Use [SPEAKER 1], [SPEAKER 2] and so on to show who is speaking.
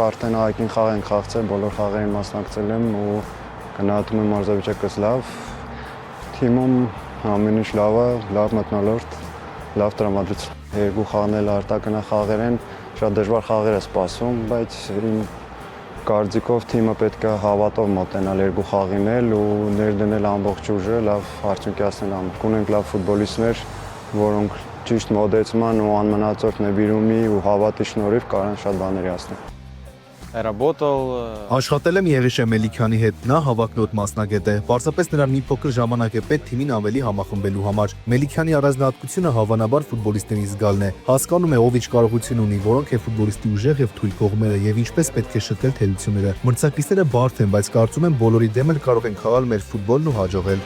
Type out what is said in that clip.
[SPEAKER 1] արդեն ԱԵԿ-ին խաղ ենք խաղացել, բոլոր խաղերին մասնակցել եմ ու գնահատում եմ մարզավիճակս լավ։ Թիմում ամեն ինչ լավ է, լավ մթնոլորտ, լավ տրամադրություն։ Երկու խաղն էլ արտակնա խաղեր են, շատ դժվար խաղեր է սպասում, բայց իմ կարծիքով թիմը պետք է հավատով մոտենալ երկու խաղին էլ ու ներդնել ամբողջ ուժը, լավ արդյունքի հասնել ամբողջ։ Ունենք լավ ֆուտբոլիստներ, որոնք ճիշտ մոտեցման ու անմնացորդ նվիրումի ու հավատի շնորհիվ կարող են շատ բաների հասնել։
[SPEAKER 2] Աշխատել եմ Եղիշե Մելիքյանի հետ, նա հավակնոտ մասնագետ է, պարզապես նրան մի փոքր ժամանակ է պետք թիմին ավելի համախմբելու համար։ Մելիքյանի առանձնահատկությունը հավանաբար ֆուտբոլիստների զգալն է, հասկանում է ով ինչ կարողություն ունի, որոնք է ֆուտբոլիստի ուժեղ եւ թույլ կողմերը եւ ինչպես պետք է շտկել թերությունները։ Մրցակիցները բարդ են, բայց կարծում եմ բոլորի դեմ էլ կարող են խաղալ մեր ֆուտբոլն ու հաջողել։